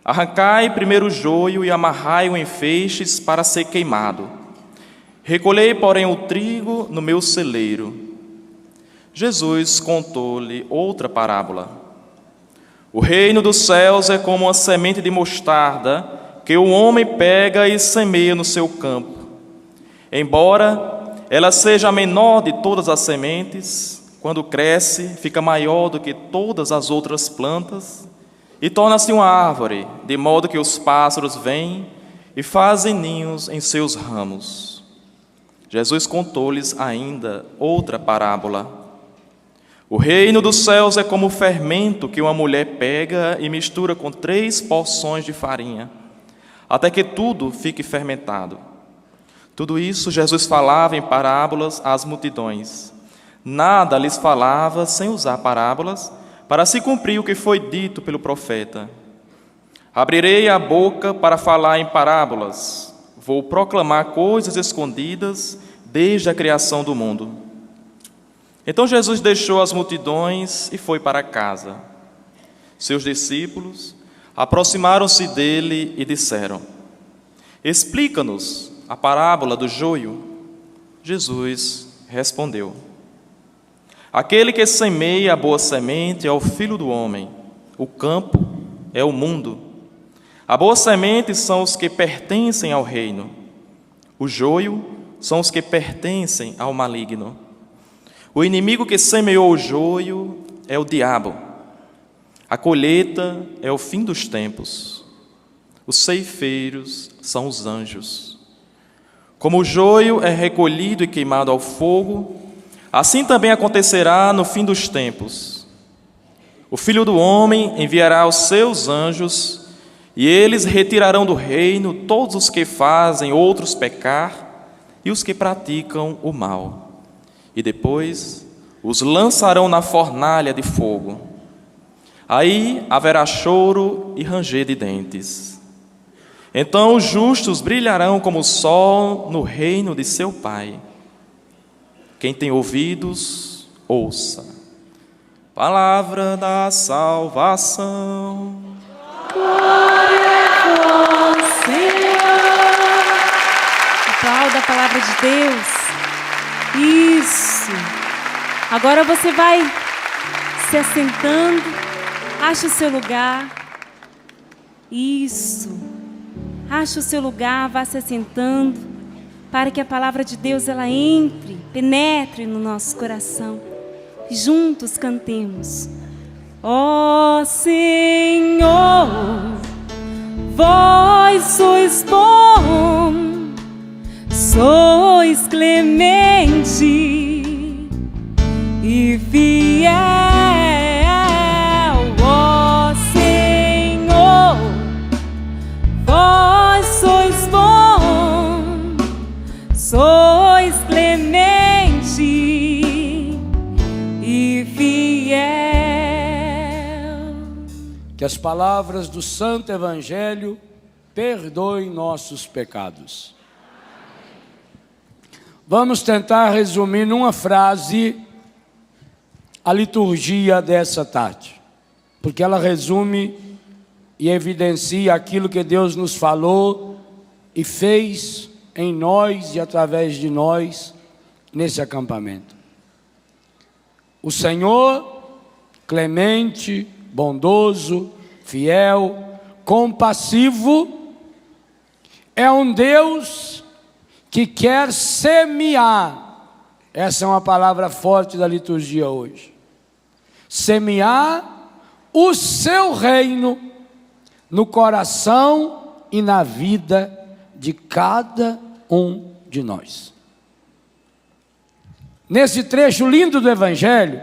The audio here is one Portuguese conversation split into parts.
Arrancai primeiro o joio e amarrai-o em feixes para ser queimado. Recolhei, porém, o trigo no meu celeiro. Jesus contou-lhe outra parábola. O reino dos céus é como uma semente de mostarda que o homem pega e semeia no seu campo. Embora ela seja a menor de todas as sementes, quando cresce, fica maior do que todas as outras plantas e torna-se uma árvore, de modo que os pássaros vêm e fazem ninhos em seus ramos. Jesus contou-lhes ainda outra parábola. O reino dos céus é como o fermento que uma mulher pega e mistura com 3 porções de farinha, até que tudo fique fermentado. Tudo isso Jesus falava em parábolas às multidões. Nada lhes falava sem usar parábolas, para se cumprir o que foi dito pelo profeta. Abrirei a boca para falar em parábolas. Vou proclamar coisas escondidas desde a criação do mundo. Então Jesus deixou as multidões e foi para casa. Seus discípulos aproximaram-se dele e disseram: Explica-nos a parábola do joio. Jesus respondeu: Aquele que semeia a boa semente é o Filho do homem. O campo é o mundo. A boa semente são os que pertencem ao reino. O joio são os que pertencem ao maligno. O inimigo que semeou o joio é o diabo. A colheita é o fim dos tempos. Os ceifeiros são os anjos. Como o joio é recolhido e queimado ao fogo, assim também acontecerá no fim dos tempos. O Filho do homem enviará os seus anjos, e eles retirarão do reino todos os que fazem outros pecar e os que praticam o mal. E depois os lançarão na fornalha de fogo. Aí haverá choro e ranger de dentes. Então os justos brilharão como o sol no reino de seu Pai. Quem tem ouvidos, ouça. Palavra da salvação. Glória a vós, Senhor. Aplauda a palavra de Deus. Isso. Agora você vai se assentando. Acha o seu lugar. Isso. Acha o seu lugar, vá se assentando, para que a palavra de Deus ela entre, penetre no nosso coração. Juntos cantemos. Ó Senhor, vós sois bom, sois clemente e fiel. Ó Senhor, vós sois bom, sois clemente e fiel. Que as palavras do Santo Evangelho perdoem nossos pecados. Vamos tentar resumir numa frase a liturgia dessa tarde, porque ela resume e evidencia aquilo que Deus nos falou e fez em nós e através de nós nesse acampamento. O Senhor, clemente, bondoso, fiel, compassivo, é um Deus que quer semear. Essa é uma palavra forte da liturgia hoje. Semear o seu reino no coração e na vida de cada um de nós. Nesse trecho lindo do Evangelho,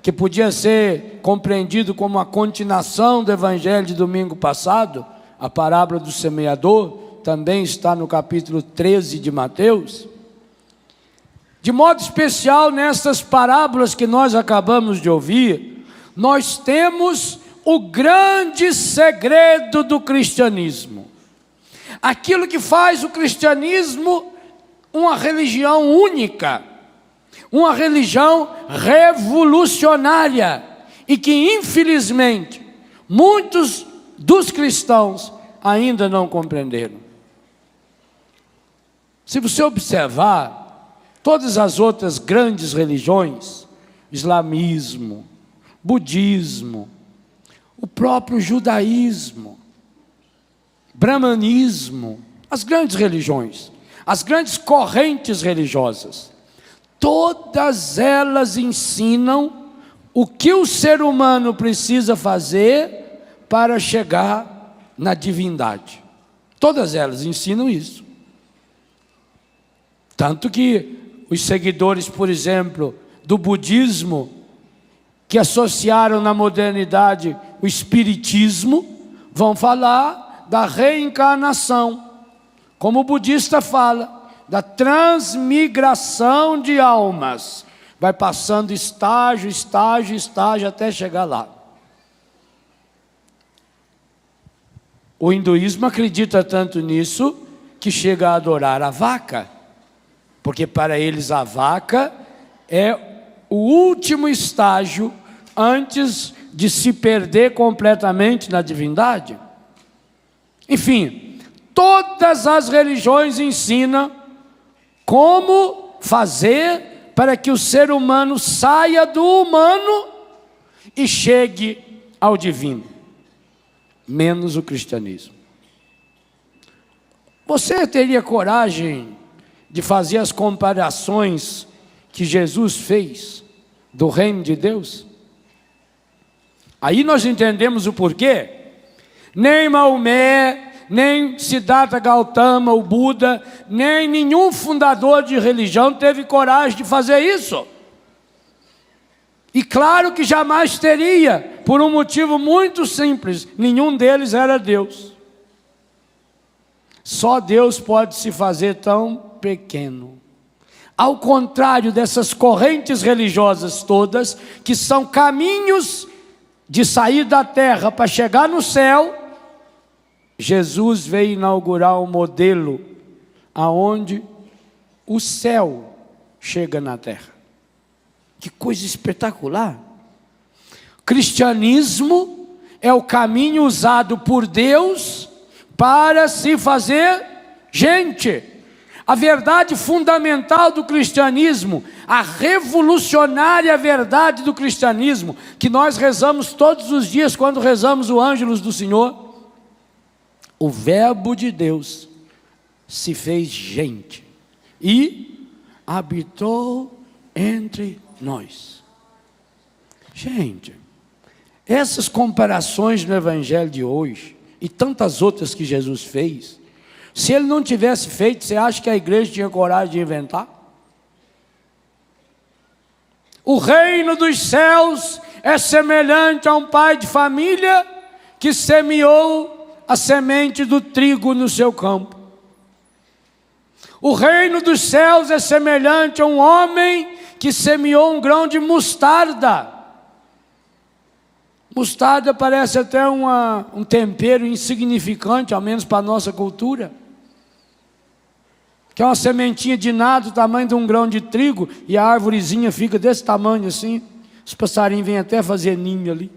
que podia ser compreendido como uma continuação do Evangelho de domingo passado, a parábola do semeador, também está no capítulo 13 de Mateus. De modo especial, nessas parábolas que nós acabamos de ouvir, nós temos o grande segredo do cristianismo. Aquilo que faz o cristianismo uma religião única, uma religião revolucionária, e que infelizmente muitos dos cristãos ainda não compreenderam. Se você observar, todas as outras grandes religiões, islamismo, budismo, o próprio judaísmo, brahmanismo, as grandes religiões, as grandes correntes religiosas, todas elas ensinam o que o ser humano precisa fazer para chegar na divindade. Todas elas ensinam isso. Tanto que os seguidores, por exemplo, do budismo, que associaram na modernidade o espiritismo, vão falar da reencarnação, como o budista fala, da transmigração de almas. Vai passando estágio, estágio, estágio, até chegar lá. O hinduísmo acredita tanto nisso, que chega a adorar a vaca, porque para eles a vaca é o último estágio antes de se perder completamente na divindade. Enfim, todas as religiões ensinam como fazer para que o ser humano saia do humano e chegue ao divino, menos o cristianismo. Você teria coragem de fazer as comparações que Jesus fez do reino de Deus? Aí nós entendemos o porquê. Nem Maomé, nem Siddhartha Gautama, o Buda, nem nenhum fundador de religião teve coragem de fazer isso. E claro que jamais teria, por um motivo muito simples: nenhum deles era Deus. Só Deus pode se fazer tão pequeno. Ao contrário dessas correntes religiosas todas, que são caminhos de sair da terra para chegar no céu, Jesus veio inaugurar um modelo aonde o céu chega na terra. Que coisa espetacular! Cristianismo é o caminho usado por Deus para se fazer gente. A verdade fundamental do cristianismo, a revolucionária verdade do cristianismo, que nós rezamos todos os dias quando rezamos o Ângelus do Senhor: o Verbo de Deus se fez gente e habitou entre nós. Gente, essas comparações no Evangelho de hoje e tantas outras que Jesus fez, se ele não tivesse feito, você acha que a igreja tinha coragem de inventar? O reino dos céus é semelhante a um pai de família que semeou a semente do trigo no seu campo. O reino dos céus é semelhante a um homem que semeou um grão de mostarda. Mostarda parece até um tempero insignificante, ao menos para a nossa cultura, que é uma sementinha de nada do tamanho de um grão de trigo, e a árvorezinha fica desse tamanho assim. Os passarinhos vêm até fazer ninho ali.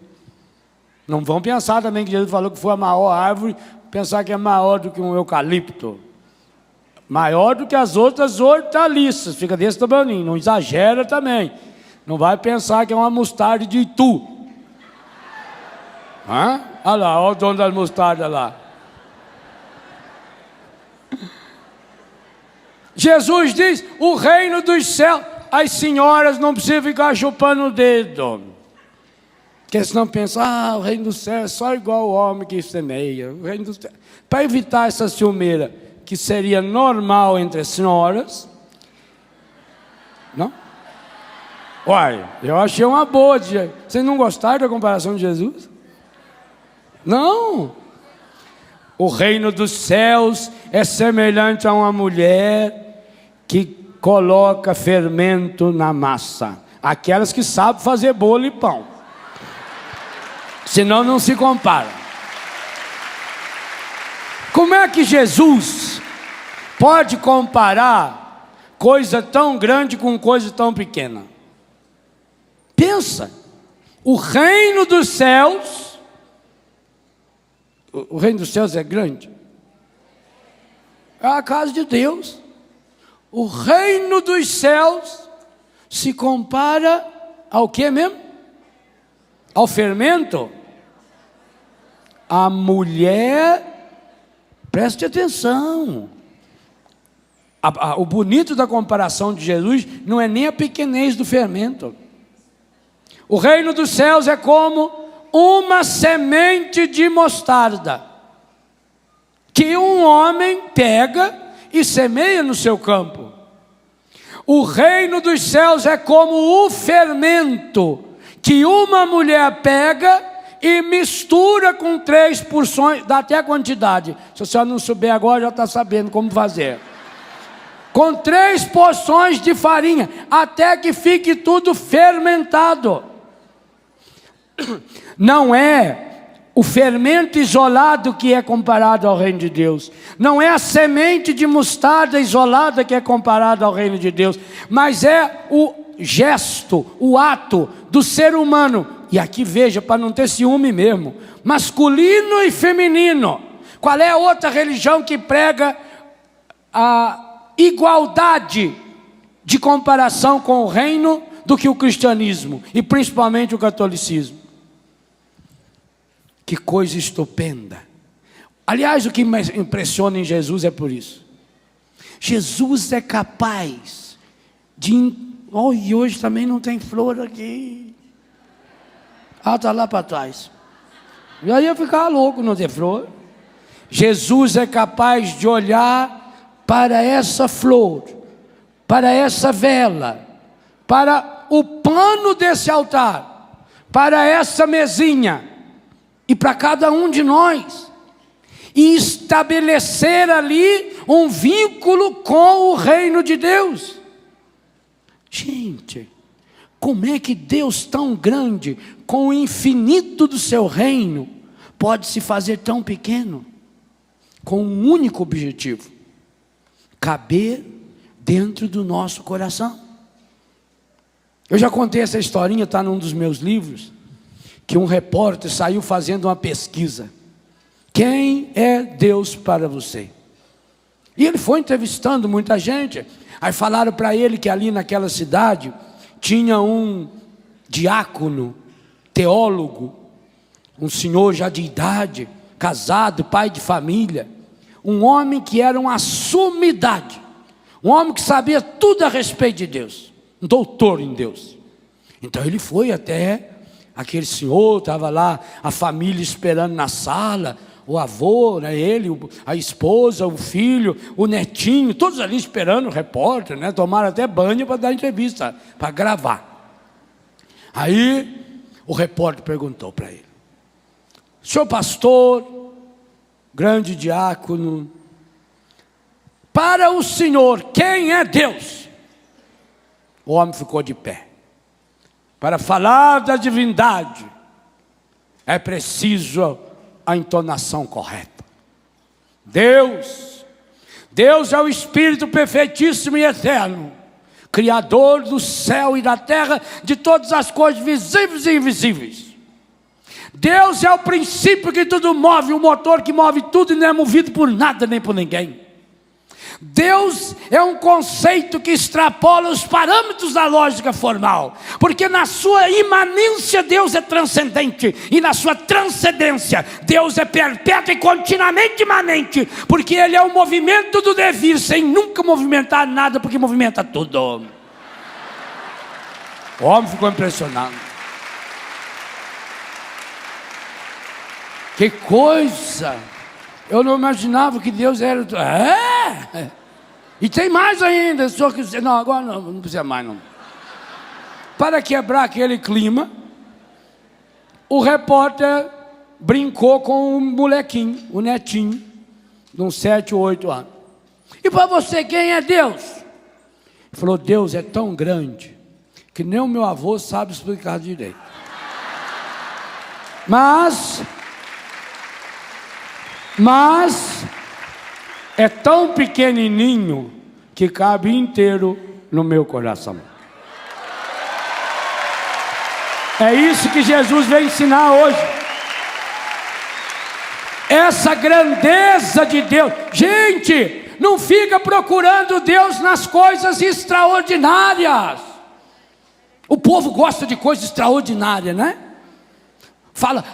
Não vão pensar também que Jesus falou que foi a maior árvore, pensar que é maior do que um eucalipto, maior do que as outras hortaliças, fica desse tamanho, não exagera também. Não vai pensar que é uma mostarda de Itu. Olha lá, olha o dono das mostardas lá. Jesus diz: o reino dos céus. As senhoras não precisam ficar chupando o dedo, porque senão pensam: o reino do céu é só igual o homem que semeia. O reino do céu. Para evitar essa ciumeira, que seria normal entre as senhoras, não? Olha, eu achei uma boa. Vocês não gostaram da comparação de Jesus? Não. O reino dos céus é semelhante a uma mulher que coloca fermento na massa. Aquelas que sabem fazer bolo e pão. Senão não se compara. Como é que Jesus pode comparar coisa tão grande com coisa tão pequena? Pensa. O reino dos céus O reino dos céus é grande. É a casa de Deus. O reino dos céus se compara ao que mesmo? Ao fermento. A mulher, preste atenção. O bonito da comparação de Jesus não é nem a pequenez do fermento. O reino dos céus é como uma semente de mostarda, que um homem pega e semeia no seu campo. O reino dos céus é como o fermento, que uma mulher pega e mistura com 3 porções, dá até a quantidade. Se a senhora não souber agora, já está sabendo como fazer. Com 3 porções de farinha, até que fique tudo fermentado. Não é o fermento isolado que é comparado ao reino de Deus. Não é a semente de mostarda isolada que é comparado ao reino de Deus. Mas é o gesto, o ato do ser humano. E aqui veja, para não ter ciúme mesmo, masculino e feminino. Qual é a outra religião que prega a igualdade de comparação com o reino do que o cristianismo, e principalmente o catolicismo? Que coisa estupenda. Aliás, o que me impressiona em Jesus é por isso. Jesus é capaz de... Oh, e hoje também não tem flor aqui. Ah, está lá para trás. E aí eu ficar louco não ter flor. Jesus é capaz de olhar para essa flor, para essa vela, para o pano desse altar, para essa mesinha, e para cada um de nós, e estabelecer ali um vínculo com o reino de Deus. Gente, como é que Deus tão grande, com o infinito do seu reino, pode se fazer tão pequeno, com um único objetivo: caber dentro do nosso coração? Eu já contei essa historinha, está num dos meus livros, que um repórter saiu fazendo uma pesquisa. Quem é Deus para você? E ele foi entrevistando muita gente. Aí falaram para ele que ali naquela cidade tinha um diácono, teólogo, um senhor já de idade, casado, pai de família, um homem que era uma sumidade, um homem que sabia tudo a respeito de Deus, um doutor em Deus. Então ele foi até aquele senhor, estava lá a família esperando na sala, o avô, né, ele, a esposa, o filho, o netinho, todos ali esperando o repórter, né, tomaram até banho para dar entrevista, para gravar. Aí o repórter perguntou para ele: senhor pastor, grande diácono, para o senhor, quem é Deus? O homem ficou de pé. Para falar da divindade, é preciso a entonação correta. Deus é o Espírito perfeitíssimo e eterno, Criador do céu e da terra, de todas as coisas visíveis e invisíveis. Deus é o princípio que tudo move, o motor que move tudo e não é movido por nada nem por ninguém. Deus é um conceito que extrapola os parâmetros da lógica formal, porque na sua imanência Deus é transcendente, e na sua transcendência Deus é perpétuo e continuamente imanente, porque Ele é o movimento do devir, sem nunca movimentar nada, porque movimenta tudo. O homem ficou impressionado. Que coisa! Eu não imaginava que Deus era... E tem mais ainda. Se eu quiser... Não, agora não precisa mais não. Para quebrar aquele clima, o repórter brincou com o molequinho, o netinho, de uns 7 ou 8 anos. E para você, quem é Deus? Ele falou: Deus é tão grande que nem o meu avô sabe explicar direito. Mas é tão pequenininho que cabe inteiro no meu coração. É isso que Jesus veio ensinar hoje. essa grandeza de Deus. Gente, não fica procurando Deus nas coisas extraordinárias. O povo gosta de coisa extraordinária, né? Fala,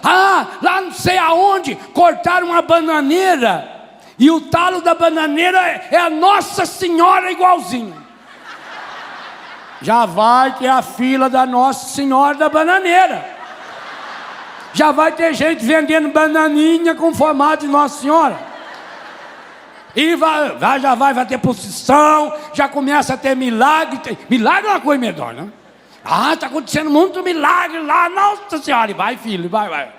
lá não sei aonde cortaram uma bananeira, e o talo da bananeira é a Nossa Senhora igualzinho. Já vai ter a fila da Nossa Senhora da bananeira. Já vai ter gente vendendo bananinha com formato de Nossa Senhora. E já vai ter procissão, já começa a ter milagre. Milagre é uma coisa medonha, né? Está acontecendo muito milagre lá, Nossa Senhora. E vai, filho, vai.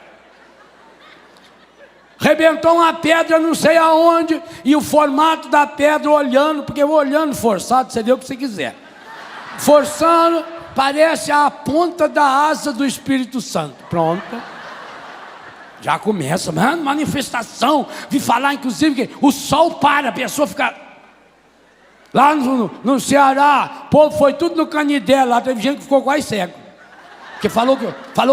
Rebentou uma pedra não sei aonde, e o formato da pedra olhando, porque olhando forçado, você deu o que você quiser. Forçando, parece a ponta da asa do Espírito Santo. Pronto. Já começa, mano, manifestação. Vi falar, inclusive, que o sol para, a pessoa fica... Lá no Ceará, o povo foi tudo no Canidé, lá teve gente que ficou quase cego. Porque falou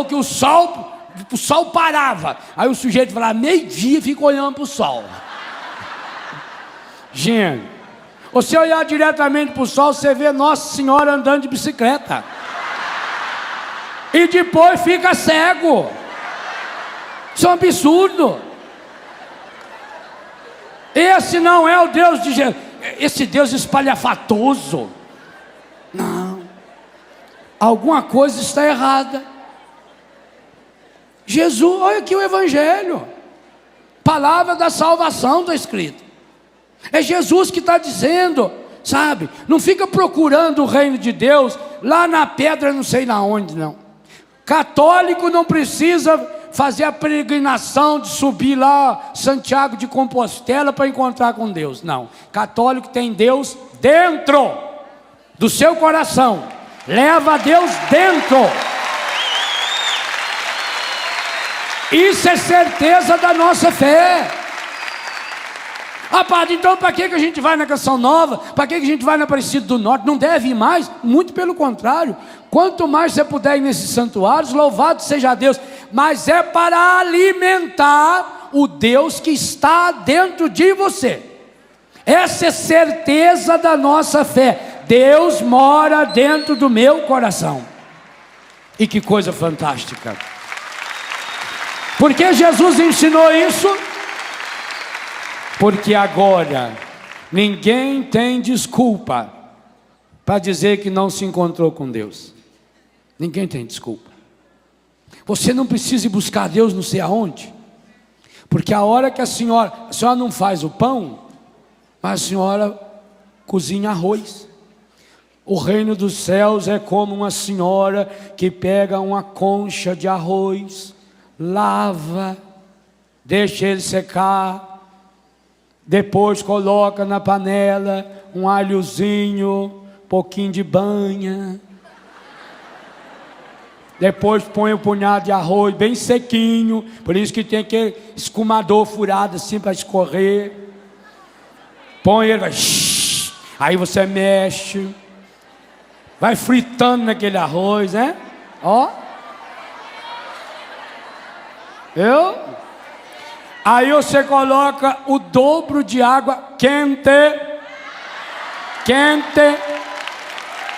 que o sol parava. Aí o sujeito falava, meio-dia, fica olhando para o sol. Gente, você olhar diretamente para o sol, você vê Nossa Senhora andando de bicicleta. E depois fica cego. Isso é um absurdo. Esse não é o Deus de Jesus. Esse Deus espalhafatoso. Não. Alguma coisa está errada. Jesus, olha aqui o Evangelho. Palavra da salvação está escrito. É Jesus que está dizendo, sabe? Não fica procurando o reino de Deus lá na pedra não sei na onde, não. Católico não precisa fazer a peregrinação de subir lá Santiago de Compostela para encontrar com Deus. Não. Católico tem Deus dentro do seu coração. Leva Deus dentro. Isso é certeza da nossa fé. Padre, então para que a gente vai na Canção Nova? Para que a gente vai na Aparecida do Norte? Não deve ir mais? Muito pelo contrário. Quanto mais você puder ir nesses santuários, louvado seja Deus. Mas é para alimentar o Deus que está dentro de você. Essa é certeza da nossa fé. Deus mora dentro do meu coração. E que coisa fantástica. Por que Jesus ensinou isso? Porque agora ninguém tem desculpa para dizer que não se encontrou com Deus. Ninguém tem desculpa. Você não precisa ir buscar Deus não sei aonde, porque a hora que a senhora não faz o pão, mas a senhora cozinha arroz. O reino dos céus é como uma senhora que pega uma concha de arroz, lava, deixa ele secar, depois coloca na panela um alhozinho, pouquinho de banha, depois põe um punhado de arroz bem sequinho, por isso que tem aquele escumador furado assim para escorrer, põe ele, vai, aí você mexe, vai fritando naquele arroz, né? Ó, aí você coloca o dobro de água quente,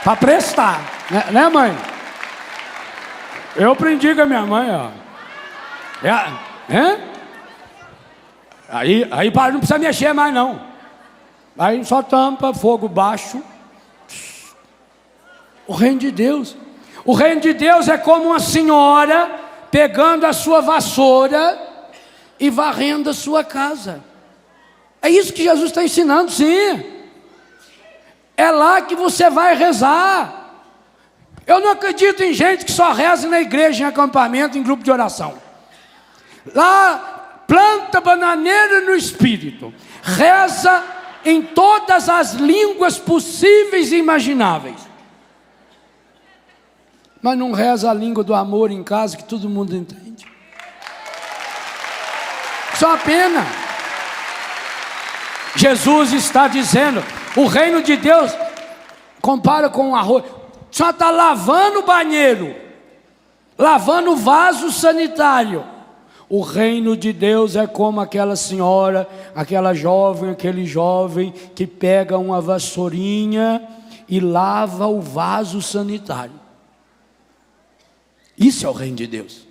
para prestar, né mãe? Eu aprendi com a minha mãe, ó. Aí para, não precisa mexer mais não. Aí só tampa, fogo baixo. O reino de Deus. O reino de Deus é como uma senhora pegando a sua vassoura e varrendo a sua casa. É isso que Jesus está ensinando, sim. É lá que você vai rezar. Eu não acredito em gente que só reza na igreja, em acampamento, em grupo de oração. Lá, planta bananeira no Espírito. Reza em todas as línguas possíveis e imagináveis. Mas não reza a língua do amor em casa, que todo mundo entende. Só a pena. Jesus está dizendo, o reino de Deus compara com o arroz. A senhora está lavando o banheiro, lavando o vaso sanitário. O reino de Deus é como aquela senhora, aquela jovem, aquele jovem que pega uma vassourinha e lava o vaso sanitário. Isso é o reino de Deus.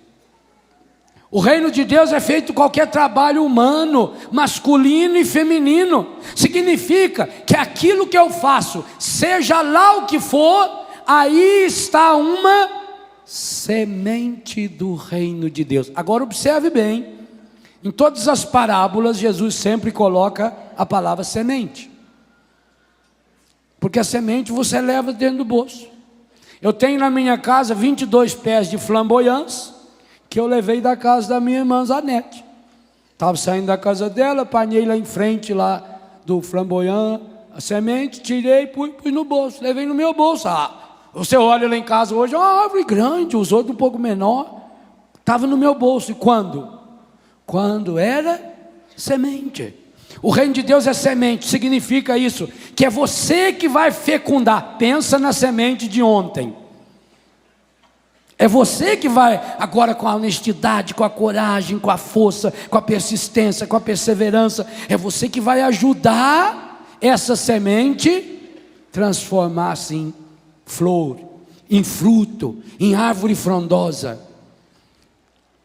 O reino de Deus é feito qualquer trabalho humano, masculino e feminino. Significa que aquilo que eu faço, seja lá o que for, aí está uma semente do reino de Deus. Agora observe bem, em todas as parábolas Jesus sempre coloca a palavra semente, porque a semente você leva dentro do bolso. Eu tenho na minha casa 22 pés de flamboyance, que eu levei da casa da minha irmã Zanete. Estava saindo da casa dela, apanhei lá em frente lá do flamboyant, a semente, tirei, pus no bolso, levei no meu bolso. Você olha lá em casa hoje, uma árvore grande, os outros um pouco menor, estava no meu bolso. E quando? Quando era semente. O reino de Deus é semente, significa isso, que é você que vai fecundar. Pensa na semente de ontem. É você que vai, agora com a honestidade, com a coragem, com a força, com a persistência, com a perseverança, é você que vai ajudar essa semente transformar-se em flor, em fruto, em árvore frondosa.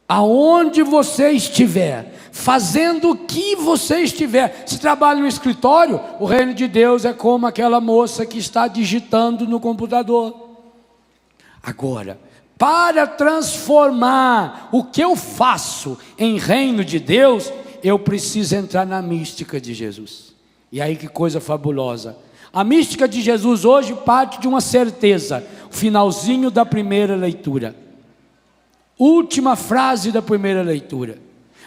Aonde você estiver, fazendo o que você estiver, se trabalha no escritório, o reino de Deus é como aquela moça que está digitando no computador. Agora, para transformar o que eu faço em reino de Deus, eu preciso entrar na mística de Jesus. E aí que coisa fabulosa. A mística de Jesus hoje parte de uma certeza, o finalzinho da primeira leitura. Última frase da primeira leitura.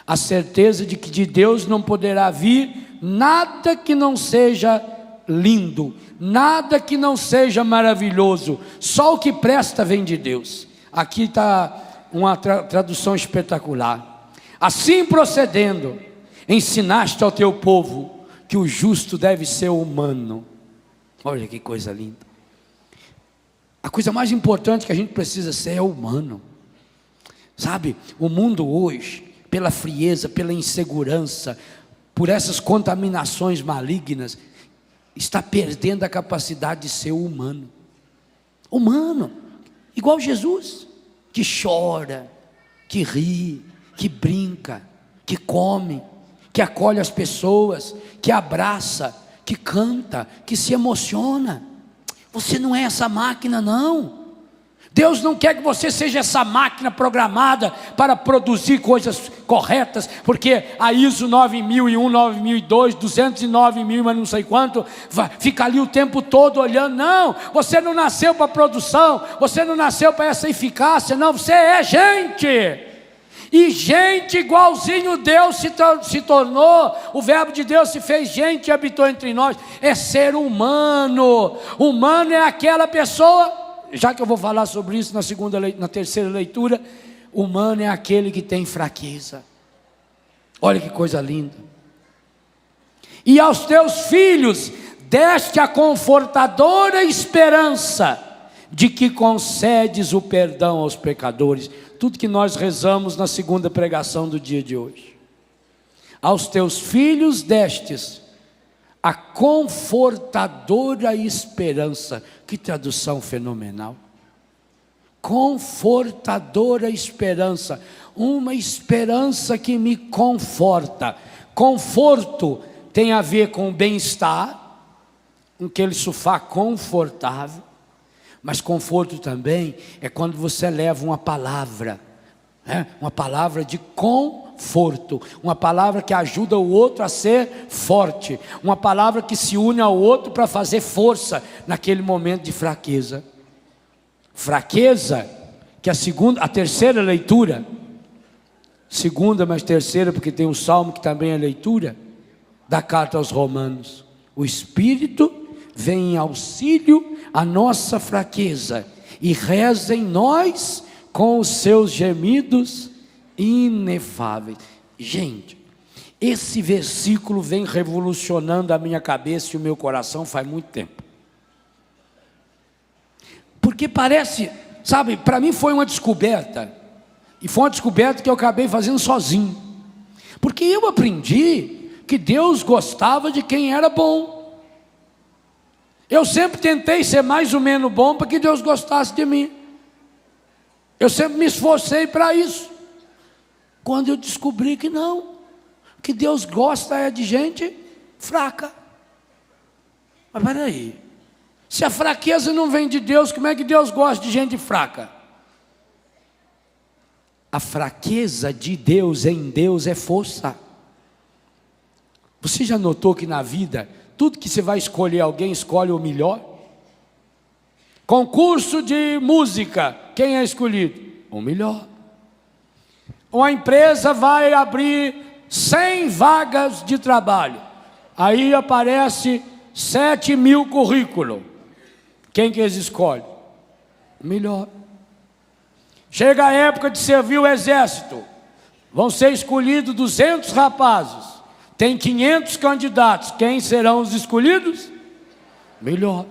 A certeza de que de Deus não poderá vir nada que não seja lindo, nada que não seja maravilhoso, só o que presta vem de Deus. Aqui está uma tradução espetacular. Assim procedendo, ensinaste ao teu povo que o justo deve ser humano. Olha que coisa linda. A coisa mais importante que a gente precisa ser é humano. Sabe, o mundo hoje, pela frieza, pela insegurança, por essas contaminações malignas, está perdendo a capacidade de ser humano. Humano, igual Jesus, que chora, que ri, que brinca, que come, que acolhe as pessoas, que abraça, que canta, que se emociona. Você não é essa máquina, não. Deus não quer que você seja essa máquina programada para produzir coisas corretas, porque a ISO 9001, 9002, 209 mil, mas não sei quanto, fica ali o tempo todo olhando. Não, você não nasceu para produção, você não nasceu para essa eficácia, não, você é gente. E gente igualzinho Deus se tornou, o verbo de Deus se fez gente e habitou entre nós. É ser humano. Humano é aquela pessoa, já que eu vou falar sobre isso na terceira leitura, humano é aquele que tem fraqueza. Olha que coisa linda. E aos teus filhos deste a confortadora esperança de que concedes o perdão aos pecadores. Tudo que nós rezamos na segunda pregação do dia de hoje. Aos teus filhos destes a confortadora esperança. Que tradução fenomenal. Confortadora esperança. Uma esperança que me conforta. Conforto tem a ver com bem-estar, aquele sofá confortável. Mas conforto também é quando você leva uma palavra, uma palavra de conforto, uma palavra que ajuda o outro a ser forte, uma palavra que se une ao outro para fazer força naquele momento de fraqueza. Fraqueza, que a terceira leitura, segunda mas terceira, porque tem um salmo que também é leitura, da carta aos Romanos. O Espírito vem em auxílio à nossa fraqueza e reza em nós com os seus gemidos inefáveis. Gente, esse versículo vem revolucionando a minha cabeça e o meu coração faz muito tempo. Porque parece, sabe, para mim foi uma descoberta. E foi uma descoberta que eu acabei fazendo sozinho. Porque eu aprendi que Deus gostava de quem era bom. Eu sempre tentei ser mais ou menos bom para que Deus gostasse de mim. Eu sempre me esforcei para isso. Quando eu descobri que não, que Deus gosta é de gente fraca. Mas peraí, se a fraqueza não vem de Deus, como é que Deus gosta de gente fraca? A fraqueza de Deus em Deus é força. Você já notou que na vida, tudo que você vai escolher alguém, escolhe o melhor? Concurso de música, quem é escolhido? O melhor. Uma empresa vai abrir 100 vagas de trabalho. Aí aparece 7.000 currículos. Quem que eles escolhem? O melhor. Chega a época de servir o exército. Vão ser escolhidos 200 rapazes. Tem 500 candidatos. Quem serão os escolhidos? Melhor.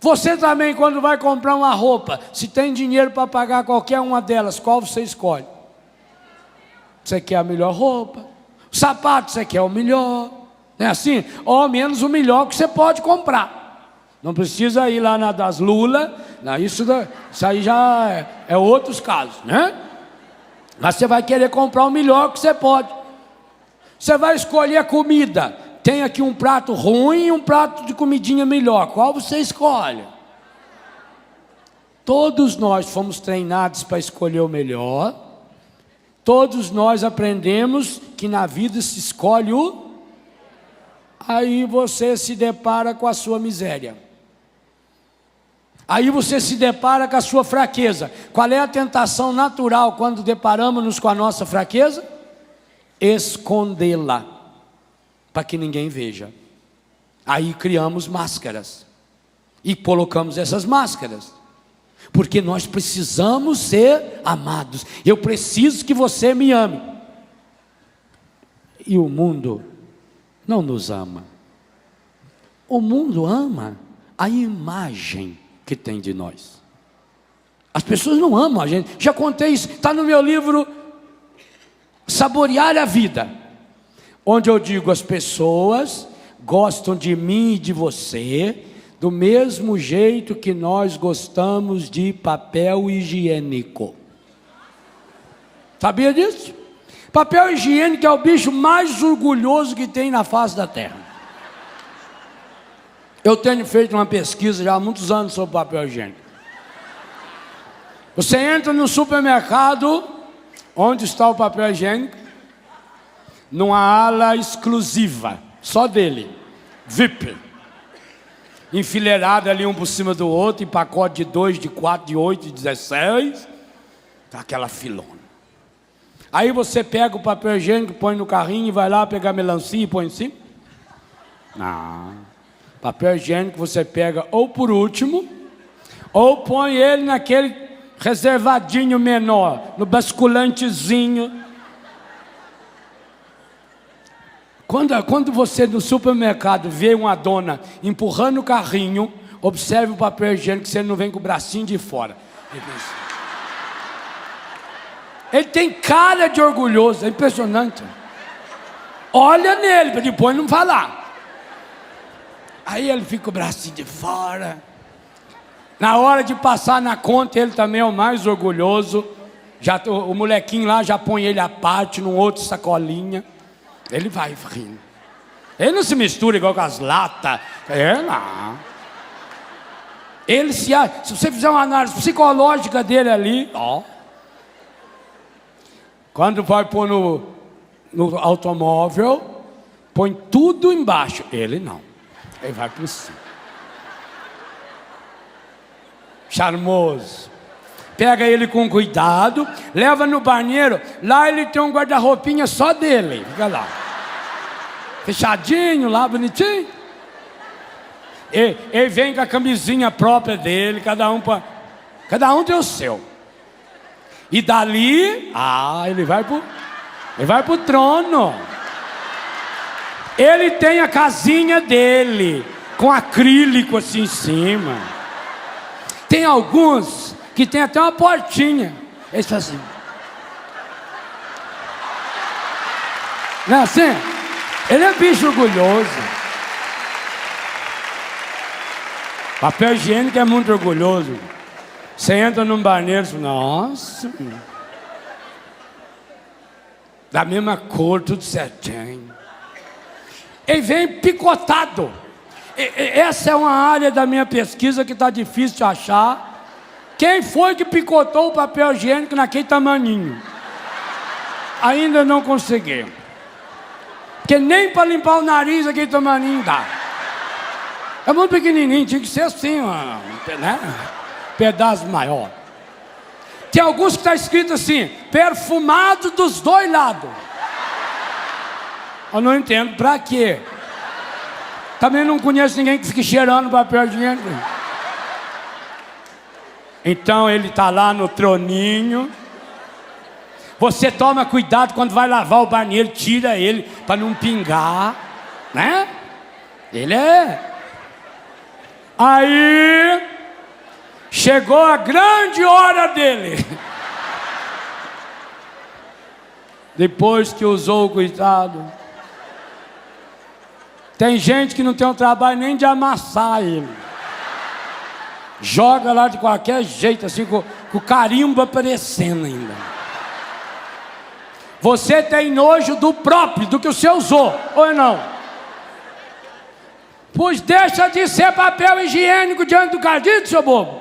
Você também, quando vai comprar uma roupa, se tem dinheiro para pagar qualquer uma delas, qual você escolhe? Você quer a melhor roupa. O sapato, você quer o melhor. Não é assim? Ou ao menos o melhor que você pode comprar. Não precisa ir lá na das Lula. Isso aí já é outros casos, né? Mas você vai querer comprar o melhor que você pode. Você vai escolher a comida. Tem aqui um prato ruim e um prato de comidinha melhor. Qual você escolhe? Todos nós fomos treinados para escolher o melhor. Todos nós aprendemos que na vida se escolhe o... Aí você se depara com a sua miséria. Aí você se depara com a sua fraqueza. Qual é a tentação natural quando deparamos-nos com a nossa fraqueza? Escondê-la, para que ninguém veja. Aí criamos máscaras. E colocamos essas máscaras. Porque nós precisamos ser amados. Eu preciso que você me ame. E o mundo não nos ama. O mundo ama a imagem que tem de nós. As pessoas não amam a gente. Já contei isso, está no meu livro Saborear a Vida, onde eu digo: as pessoas gostam de mim e de você do mesmo jeito que nós gostamos de papel higiênico. Sabia disso? Papel higiênico é o bicho mais orgulhoso que tem na face da terra. Eu tenho feito uma pesquisa já há muitos anos sobre papel higiênico. Você entra no supermercado, onde está o papel higiênico? Numa ala exclusiva, só dele, VIP. Enfileirado ali um por cima do outro, em pacote de 2, de 4, de 8, de 16. Tá aquela filona. Aí você pega o papel higiênico, põe no carrinho e vai lá pegar melancia e põe em cima? Não. Papel higiênico você pega ou por último, ou põe ele naquele reservadinho menor, no basculantezinho. Quando você no supermercado vê uma dona empurrando o carrinho, observe o papel higiênico, se ele não vem com o bracinho de fora. Ele tem cara de orgulhoso, é impressionante. Olha nele, para depois não falar. Aí ele fica com o bracinho de fora. Na hora de passar na conta, ele também é o mais orgulhoso. O molequinho lá já põe ele à parte, num outro sacolinha. Ele vai rindo. Ele não se mistura igual com as latas. Não. Ele se você fizer uma análise psicológica dele ali, ó. Quando vai pôr no automóvel, põe tudo embaixo. Ele não. Ele vai por cima. Charmoso. Pega ele com cuidado, leva no banheiro. Lá ele tem um guarda-roupinha só dele. Fica lá. Fechadinho lá, bonitinho. Ele vem com a camisinha própria dele, cada um tem o seu. E dali, ele vai pro trono. Ele tem a casinha dele, com acrílico assim em cima. Tem alguns que tem até uma portinha. Eles fazem assim. Não é assim? Ele é bicho orgulhoso. Papel higiênico é muito orgulhoso. Você entra num banheiro e fala, nossa, da mesma cor, tudo certinho. Ele vem picotado. Essa é uma área da minha pesquisa que está difícil de achar. Quem foi que picotou o papel higiênico naquele tamaninho? Ainda não consegui. Porque nem para limpar o nariz aquele tamaninho dá. É muito pequenininho, tinha que ser assim, né? Pedaço maior. Tem alguns que está escrito assim, perfumado dos dois lados. Eu não entendo, para quê? Também não conheço ninguém que fique cheirando papel higiênico. Então ele está lá no troninho. Você toma cuidado quando vai lavar o banheiro, tira ele para não pingar, né? Ele é. Aí chegou a grande hora dele. Depois que usou o cuidado. Tem gente que não tem um trabalho nem de amassar ele. Joga lá de qualquer jeito, assim, com o carimbo aparecendo ainda. Você tem nojo do próprio, do que o seu usou, ou não? Pois deixa de ser papel higiênico diante do cardíaco, seu bobo.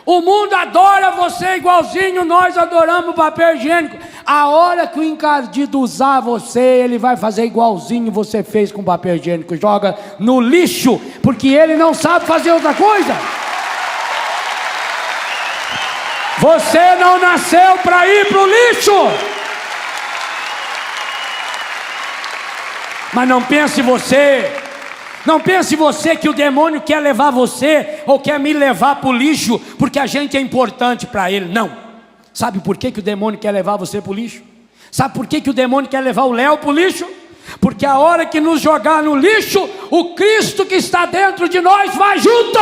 O mundo adora você igualzinho nós adoramos o papel higiênico. A hora que o encardido usar você, ele vai fazer igualzinho você fez com o papel higiênico. Joga no lixo, porque ele não sabe fazer outra coisa. Você não nasceu para ir para o lixo. Mas não pense você que o demônio quer levar você ou quer me levar para o lixo porque a gente é importante para ele. Não. Sabe por que o demônio quer levar você para o lixo? Sabe por que o demônio quer levar o Léo para o lixo? Porque a hora que nos jogar no lixo, o Cristo que está dentro de nós vai junto.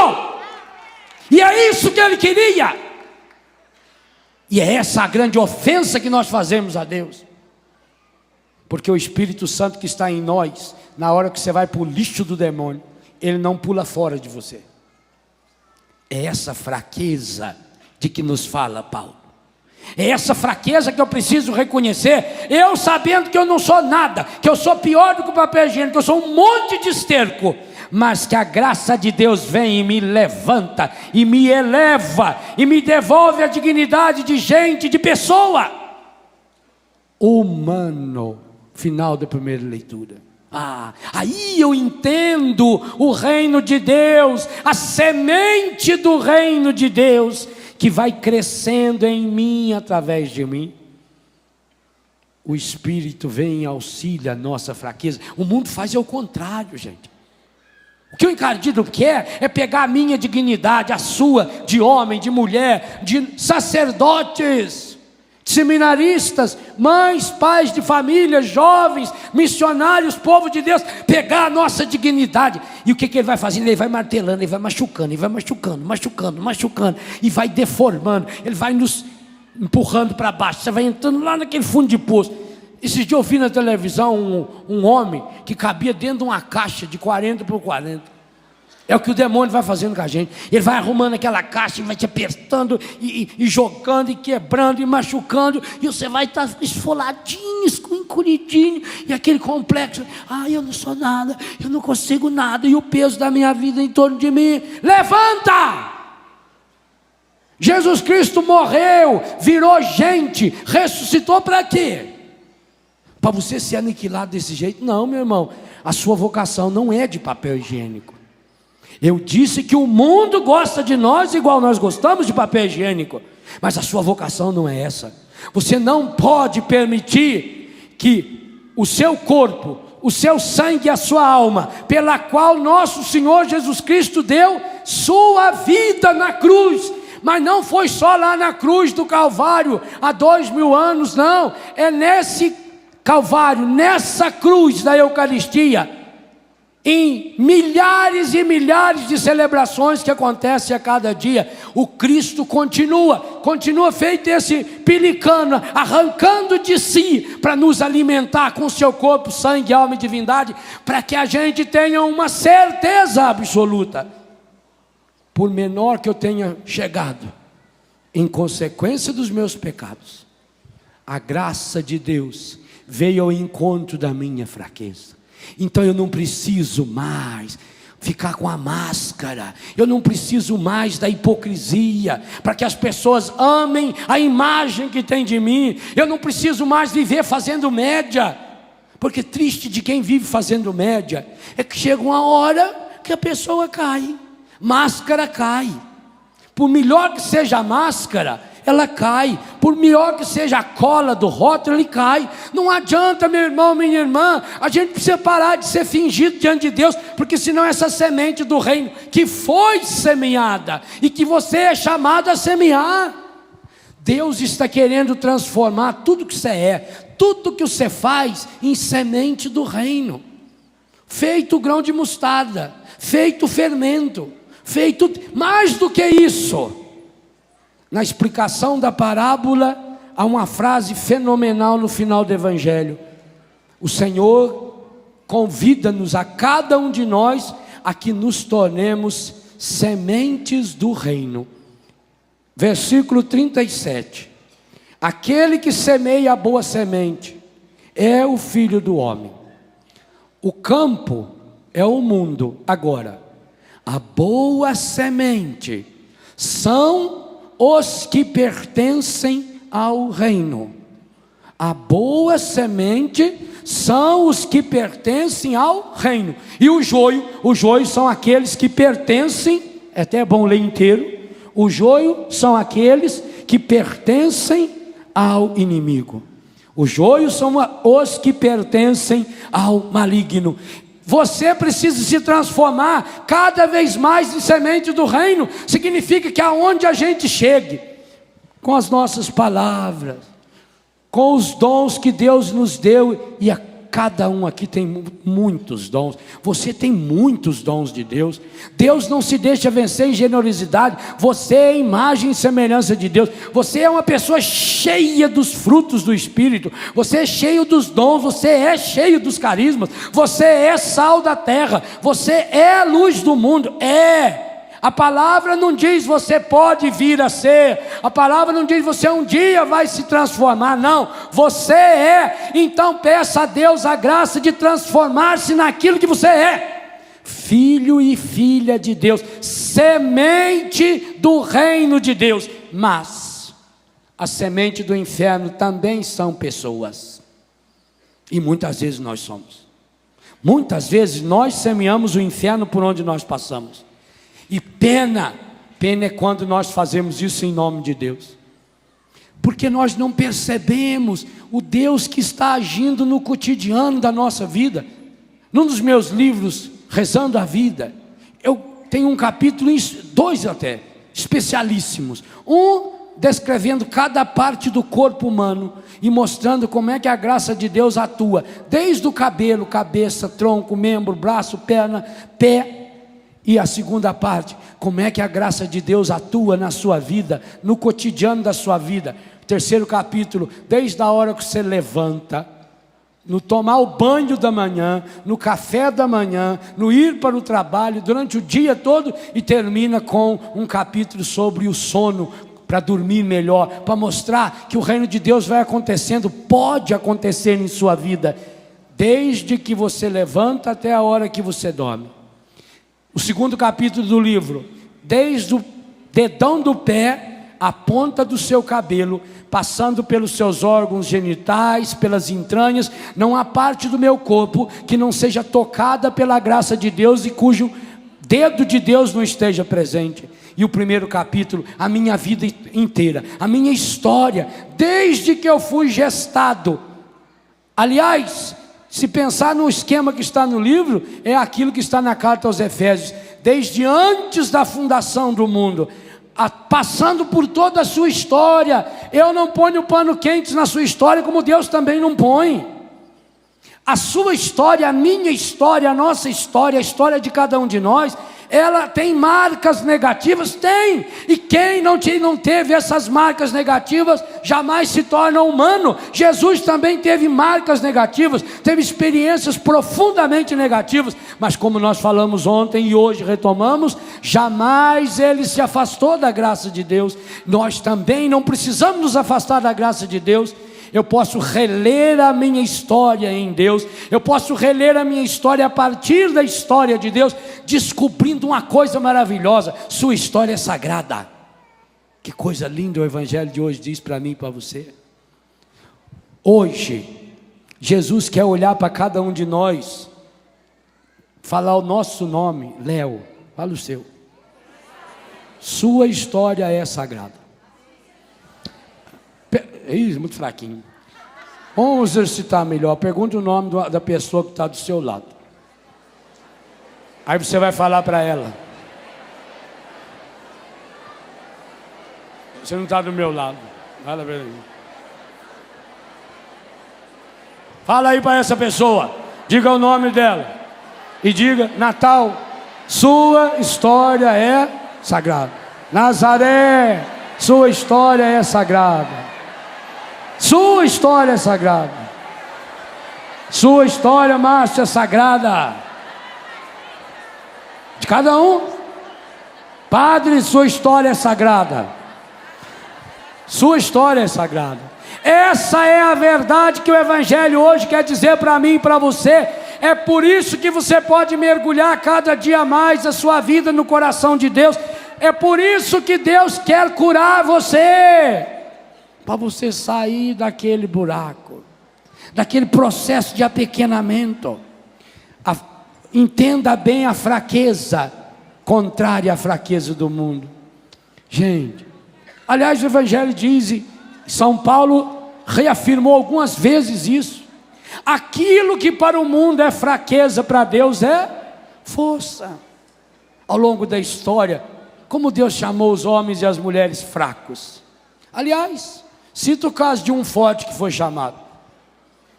E é isso que ele queria. E é essa a grande ofensa que nós fazemos a Deus. Porque o Espírito Santo que está em nós, na hora que você vai para o lixo do demônio, ele não pula fora de você. É essa fraqueza de que nos fala Paulo. É essa fraqueza que eu preciso reconhecer. Eu sabendo que eu não sou nada, que eu sou pior do que o papel higiênico, que eu sou um monte de esterco, mas que a graça de Deus vem e me levanta, e me eleva, e me devolve a dignidade de gente, de pessoa. Humano. Final da primeira leitura. Aí eu entendo o reino de Deus, a semente do reino de Deus, que vai crescendo em mim, através de mim. O Espírito vem e auxilia a nossa fraqueza. O mundo faz o contrário, gente. O que o encardido quer é pegar a minha dignidade, a sua, de homem, de mulher, de sacerdotes, seminaristas, mães, pais de família, jovens, missionários, povo de Deus, pegar a nossa dignidade. E o que ele vai fazendo? Ele vai martelando, ele vai machucando, ele vai machucando, e vai deformando, ele vai nos empurrando para baixo. Você vai entrando lá naquele fundo de poço. Esses dias eu vi na televisão um homem que cabia dentro de uma caixa de 40 por 40. É o que o demônio vai fazendo com a gente. Ele vai arrumando aquela caixa e vai te apertando e jogando e quebrando e machucando. E você vai estar esfoladinho, encolhidinho. E aquele complexo. Eu não sou nada, eu não consigo nada. E o peso da minha vida em torno de mim. Levanta! Jesus Cristo morreu, virou gente, ressuscitou para quê? Para você ser aniquilado desse jeito? Não, meu irmão. A sua vocação não é de papel higiênico. Eu disse que o mundo gosta de nós igual nós gostamos de papel higiênico, mas a sua vocação não é essa. Você não pode permitir que o seu corpo, o seu sangue e a sua alma, pela qual nosso Senhor Jesus Cristo deu sua vida na cruz, mas não foi só lá na cruz do Calvário, há 2000 anos, não. É nesse Calvário, nessa cruz da Eucaristia, em milhares e milhares de celebrações que acontecem a cada dia, o Cristo continua feito esse pelicano, arrancando de si para nos alimentar com seu corpo, sangue, alma e divindade, para que a gente tenha uma certeza absoluta. Por menor que eu tenha chegado, em consequência dos meus pecados, a graça de Deus veio ao encontro da minha fraqueza. Então eu não preciso mais ficar com a máscara, eu não preciso mais da hipocrisia, para que as pessoas amem a imagem que tem de mim. Eu não preciso mais viver fazendo média, porque triste de quem vive fazendo média é que chega uma hora que a pessoa cai, máscara cai. Por melhor que seja a máscara, ela cai. Por melhor que seja a cola do rótulo, ele cai. Não adianta, meu irmão, minha irmã, a gente precisa parar de ser fingido diante de Deus, porque senão essa semente do reino que foi semeada e que você é chamado a semear, Deus está querendo transformar tudo que você é, tudo que você faz, em semente do reino, feito grão de mostarda, feito fermento, feito mais do que isso. Na explicação da parábola, há uma frase fenomenal no final do Evangelho. O Senhor convida-nos, a cada um de nós, a que nos tornemos sementes do reino. Versículo 37. Aquele que semeia a boa semente é o Filho do homem. O campo é o mundo. Agora, a boa semente são os que pertencem ao reino. A boa semente são os que pertencem ao reino. E o joio são aqueles que pertencem, é até bom ler inteiro. O joio são aqueles que pertencem ao inimigo. O joio são os que pertencem ao maligno. Você precisa se transformar cada vez mais em semente do reino. Significa que aonde a gente chegue, com as nossas palavras, com os dons que Deus nos deu, e cada um aqui tem muitos dons. Você tem muitos dons de Deus. Deus não se deixa vencer em generosidade. Você é imagem e semelhança de Deus. Você é uma pessoa cheia dos frutos do Espírito. Você é cheio dos dons. Você é cheio dos carismas. Você é sal da terra. Você é a luz do mundo. A palavra não diz você pode vir a ser. A palavra não diz você um dia vai se transformar. Não, você é. Então peça a Deus a graça de transformar-se naquilo que você é. Filho e filha de Deus, semente do reino de Deus. Mas a semente do inferno também são pessoas. E muitas vezes nós somos. Muitas vezes nós semeamos o inferno por onde nós passamos. E pena é quando nós fazemos isso em nome de Deus, porque nós não percebemos o Deus que está agindo no cotidiano da nossa vida. Num dos meus livros, Rezando a Vida, eu tenho um capítulo, 2 até, especialíssimos. Um descrevendo cada parte do corpo humano e mostrando como é que a graça de Deus atua, desde o cabelo, cabeça, tronco, membro, braço, perna, pé. E a segunda parte, como é que a graça de Deus atua na sua vida, no cotidiano da sua vida. Terceiro capítulo, desde a hora que você levanta, no tomar o banho da manhã, no café da manhã, no ir para o trabalho, durante o dia todo, e termina com um capítulo sobre o sono, para dormir melhor, para mostrar que o reino de Deus vai acontecendo, pode acontecer em sua vida, desde que você levanta até a hora que você dorme. O segundo capítulo do livro, desde o dedão do pé, a ponta do seu cabelo, passando pelos seus órgãos genitais, pelas entranhas, não há parte do meu corpo que não seja tocada pela graça de Deus e cujo dedo de Deus não esteja presente. E o primeiro capítulo, a minha vida inteira, a minha história, desde que eu fui gestado. Aliás, se pensar no esquema que está no livro, é aquilo que está na carta aos Efésios, desde antes da fundação do mundo, passando por toda a sua história. Eu não ponho pano quente na sua história, como Deus também não põe. A sua história, a minha história, a nossa história, a história de cada um de nós, ela tem marcas negativas? Tem. E quem não teve essas marcas negativas, jamais se torna humano. Jesus também teve marcas negativas, teve experiências profundamente negativas, mas como nós falamos ontem e hoje retomamos, jamais ele se afastou da graça de Deus. Nós também não precisamos nos afastar da graça de Deus. Eu posso reler a minha história em Deus, eu posso reler a minha história a partir da história de Deus, descobrindo uma coisa maravilhosa: sua história é sagrada. Que coisa linda o Evangelho de hoje diz para mim e para você. Hoje, Jesus quer olhar para cada um de nós, falar o nosso nome. Léo, fala o seu. Sua história é sagrada. Muito fraquinho. Vamos exercitar melhor. Pergunta o nome da pessoa que está do seu lado. Aí você vai falar para ela. Você não está do meu lado. Fala para ele. Fala aí para essa pessoa. Diga o nome dela. E diga: Natal, sua história é sagrada. Nazaré, sua história é sagrada. Sua história é sagrada. Sua história, Márcia, é sagrada. De cada um. Padre, sua história é sagrada. Sua história é sagrada. Essa é a verdade que o Evangelho hoje quer dizer para mim e para você. É por isso que você pode mergulhar cada dia mais a sua vida no coração de Deus. É por isso que Deus quer curar você, para você sair daquele buraco, daquele processo de apequenamento. Entenda bem a fraqueza contrária à fraqueza do mundo. Gente, aliás, o Evangelho diz, São Paulo reafirmou algumas vezes isso: aquilo que para o mundo é fraqueza, para Deus é força. Ao longo da história, como Deus chamou os homens e as mulheres fracos. Aliás, cita o caso de um forte que foi chamado.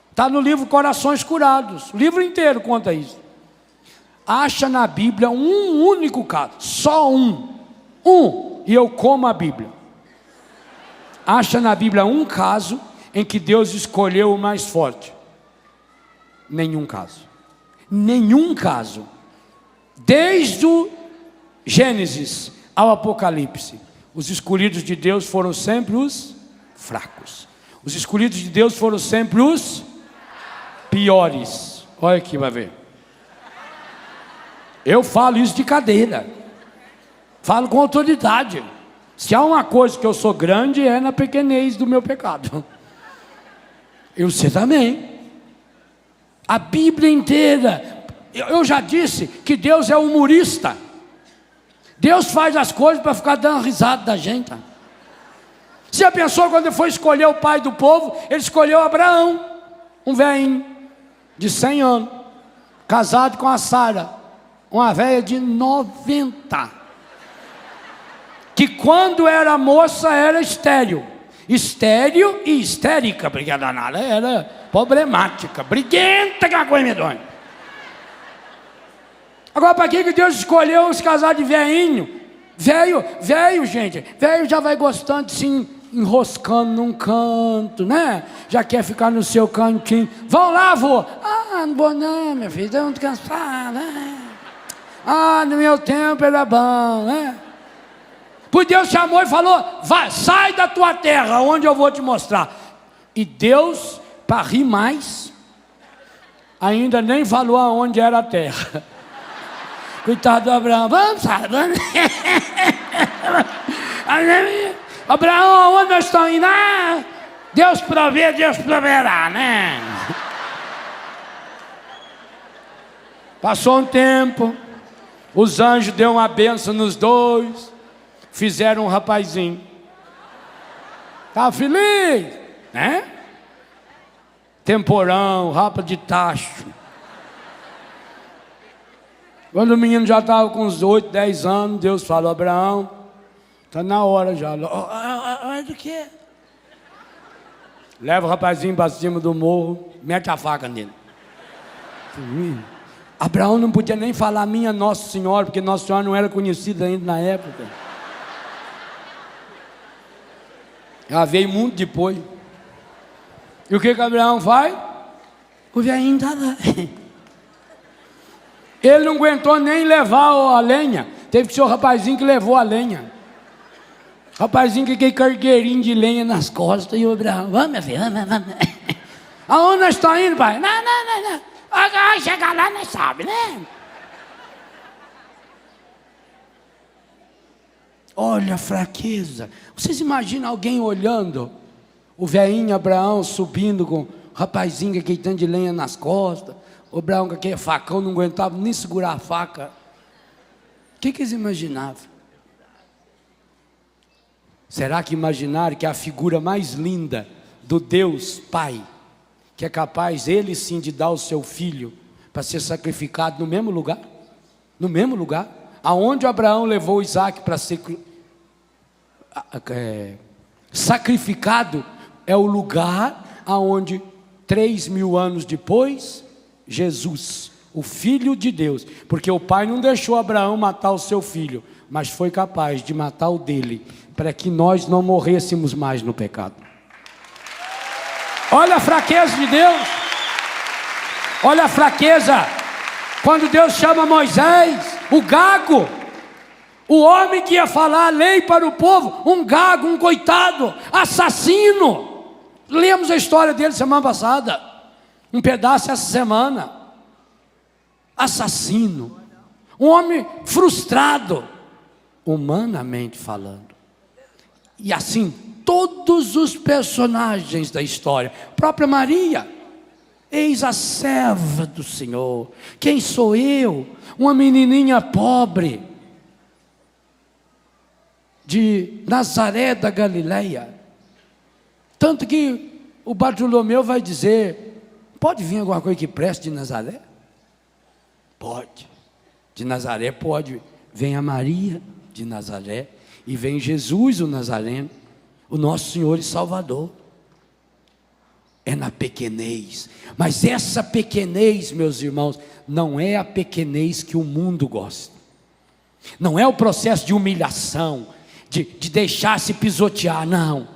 Está no livro Corações Curados. O livro inteiro conta isso. Acha na Bíblia um único caso. Só um. E eu como a Bíblia. Acha na Bíblia um caso em que Deus escolheu o mais forte. Nenhum caso. Nenhum caso. Desde o Gênesis ao Apocalipse, os escolhidos de Deus foram sempre os fracos. Os escolhidos de Deus foram sempre os piores. Olha aqui, vai ver. Eu falo isso de cadeira. Falo com autoridade. Se há uma coisa que eu sou grande, é na pequenez do meu pecado. E você também. A Bíblia inteira. Eu já disse que Deus é humorista. Deus faz as coisas para ficar dando risada da gente. Você já pensou quando ele foi escolher o pai do povo? Ele escolheu Abraão, um velhinho de 100 anos, casado com a Sara, uma velha de 90, que quando era moça era estéril e histérica, porque a danada era problemática, briguenta, que a coisa medonha. Agora, para que Deus escolheu os casados de velhinho? Velho, gente, velho já vai gostando de se enroscando num canto, né? Já quer ficar no seu cantinho. Vão lá, vô. Não vou não, meu filho, estou muito cansado, né? No meu tempo era bom, né? Pois Deus chamou e falou: vai, sai da tua terra, onde eu vou te mostrar. E Deus, para rir mais, ainda nem falou aonde era a terra. Coitado do Abraão. Vamos. Abraão, onde nós estamos indo? Deus provê, Deus proverá, né? Passou um tempo, os anjos deram uma bênção nos dois, fizeram um rapazinho. Estava feliz, né? Temporão, rapa de tacho. Quando o menino já estava com uns 8, 10 anos, Deus falou: Abraão, está na hora já. Hora do quê? Leva o rapazinho para cima do morro, mete a faca nele. Abraão não podia nem falar minha Nossa Senhora, porque Nossa Senhora não era conhecida ainda na época. Ela veio muito depois. E o que Abraão faz? O velhinho está lá. Ele não aguentou nem levar a lenha. Teve que ser o rapazinho que levou a lenha. O rapazinho que aquele cargueirinho de lenha nas costas. E o Abraão, vamos, minha filha, vamos. Aonde nós estamos indo, pai? Não. Chegar lá, nós sabe, né? Olha a fraqueza. Vocês imaginam alguém olhando o velhinho Abraão subindo com o rapazinho com aquele tanto de lenha nas costas, o Abraão com aquele facão, não aguentava nem segurar a faca. O que eles imaginavam? Será que imaginaram que a figura mais linda do Deus Pai, que é capaz, ele sim, de dar o seu filho para ser sacrificado no mesmo lugar? No mesmo lugar? Aonde Abraão levou Isaac para ser sacrificado, é o lugar aonde 3.000 anos depois, Jesus, o Filho de Deus, porque o pai não deixou Abraão matar o seu filho, mas foi capaz de matar o dele, para que nós não morrêssemos mais no pecado. Olha a fraqueza de Deus. Olha a fraqueza. Quando Deus chama Moisés, o gago, o homem que ia falar a lei para o povo, um gago, um coitado, assassino. Lemos a história dele semana passada, um pedaço essa semana. Assassino, um homem frustrado, humanamente falando. E assim, todos os personagens da história, a própria Maria, eis a serva do Senhor, quem sou eu? Uma menininha pobre, de Nazaré da Galileia, tanto que o Bartolomeu vai dizer, pode vir alguma coisa que preste de Nazaré? Pode, de Nazaré pode, vem a Maria de Nazaré, e vem Jesus o Nazareno, o nosso Senhor e Salvador. É na pequenez, mas essa pequenez, meus irmãos, não é a pequenez que o mundo gosta, não é o processo de humilhação, de deixar-se pisotear, não,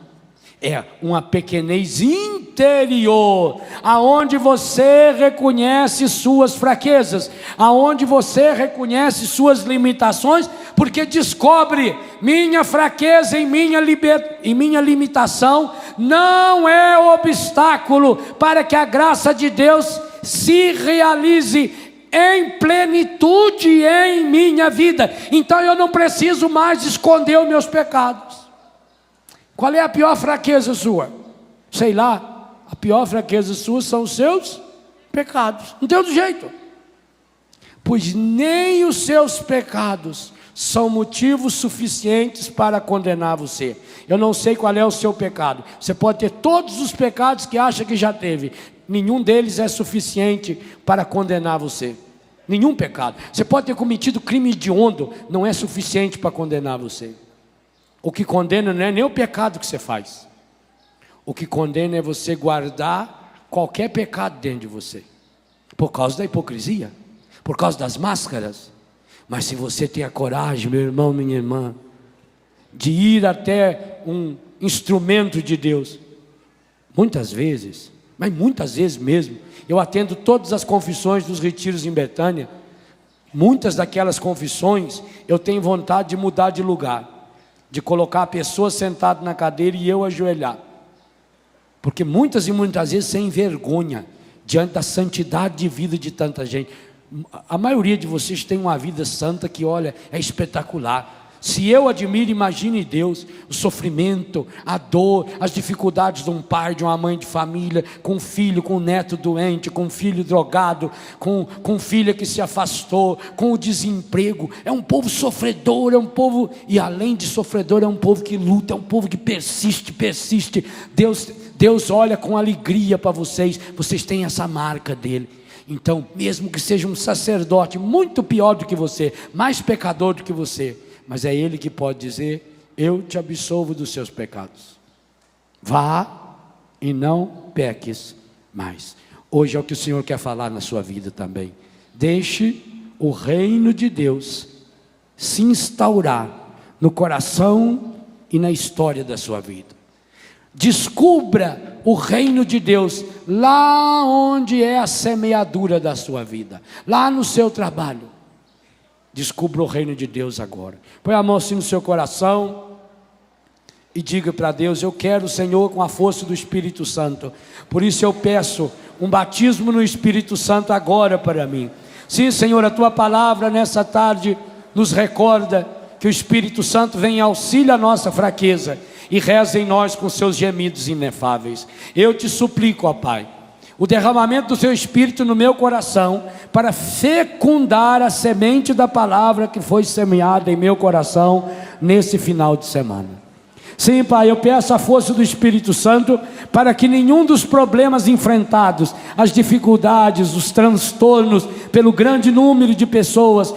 é uma pequenez interior, aonde você reconhece suas fraquezas, aonde você reconhece suas limitações, porque descobre, minha fraqueza e minha limitação não é obstáculo para que a graça de Deus se realize em plenitude em minha vida. Então eu não preciso mais esconder os meus pecados. Qual é a pior fraqueza sua? Sei lá, a pior fraqueza sua são os seus pecados. Não tem outro jeito. Pois nem os seus pecados são motivos suficientes para condenar você. Eu não sei qual é o seu pecado. Você pode ter todos os pecados que acha que já teve. Nenhum deles é suficiente para condenar você. Nenhum pecado. Você pode ter cometido crime hediondo, não é suficiente para condenar você. O que condena não é nem o pecado que você faz. O que condena é você guardar qualquer pecado dentro de você, por causa da hipocrisia, por causa das máscaras. Mas se você tem a coragem, meu irmão, minha irmã, de ir até um instrumento de Deus, muitas vezes, mas muitas vezes mesmo, eu atendo todas as confissões dos retiros em Betânia. Muitas daquelas confissões eu tenho vontade de mudar de lugar, de colocar a pessoa sentada na cadeira e eu ajoelhar, porque muitas e muitas vezes sem vergonha, diante da santidade de vida de tanta gente. A maioria de vocês tem uma vida santa que, olha, é espetacular. Se eu admiro, imagine Deus, o sofrimento, a dor, as dificuldades de um pai, de uma mãe de família, com um filho, com um neto doente, com um filho drogado, com filha que se afastou, com o desemprego. É um povo sofredor, é um povo, e além de sofredor, é um povo que luta, é um povo que persiste. Deus olha com alegria para vocês, vocês têm essa marca dele. Então, mesmo que seja um sacerdote muito pior do que você, mais pecador do que você, mas é ele que pode dizer, eu te absolvo dos seus pecados. Vá e não peques mais. Hoje é o que o Senhor quer falar na sua vida também. Deixe o reino de Deus se instaurar no coração e na história da sua vida. Descubra o reino de Deus lá onde é a semeadura da sua vida, lá no seu trabalho. Descubra o reino de Deus agora. Põe a mão assim no seu coração e diga para Deus: eu quero, Senhor, com a força do Espírito Santo. Por isso eu peço um batismo no Espírito Santo agora para mim. Sim, Senhor, a tua palavra nessa tarde nos recorda que o Espírito Santo vem em auxílio à nossa fraqueza e reza em nós com seus gemidos inefáveis. Eu te suplico, ó Pai, o derramamento do seu Espírito no meu coração para fecundar a semente da palavra que foi semeada em meu coração nesse final de semana. Sim, Pai, eu peço a força do Espírito Santo para que nenhum dos problemas enfrentados, as dificuldades, os transtornos, pelo grande número de pessoas,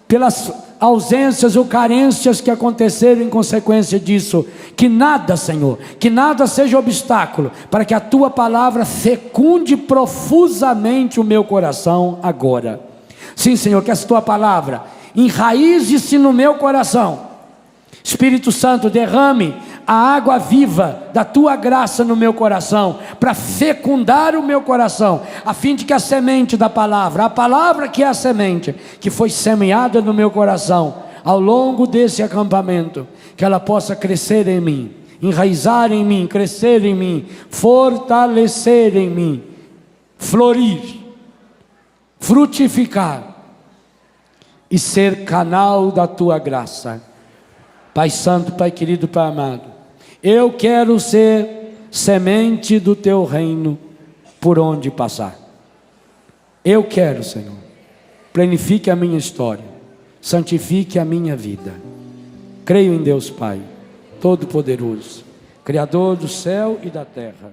pelas ausências ou carências que aconteceram em consequência disso, que nada, Senhor, que nada seja obstáculo para que a tua palavra fecunde profusamente o meu coração agora. Sim, Senhor, que essa tua palavra enraize-se no meu coração. Espírito Santo, derrame a água viva da tua graça no meu coração, para fecundar o meu coração, a fim de que a semente da palavra, a palavra que é a semente, que foi semeada no meu coração, ao longo desse acampamento, que ela possa crescer em mim, enraizar em mim, crescer em mim, fortalecer em mim, florir, frutificar e ser canal da tua graça. Pai Santo, Pai querido, Pai amado, eu quero ser semente do teu reino por onde passar. Eu quero, Senhor, planifique a minha história, santifique a minha vida. Creio em Deus Pai Todo-Poderoso, Criador do céu e da terra.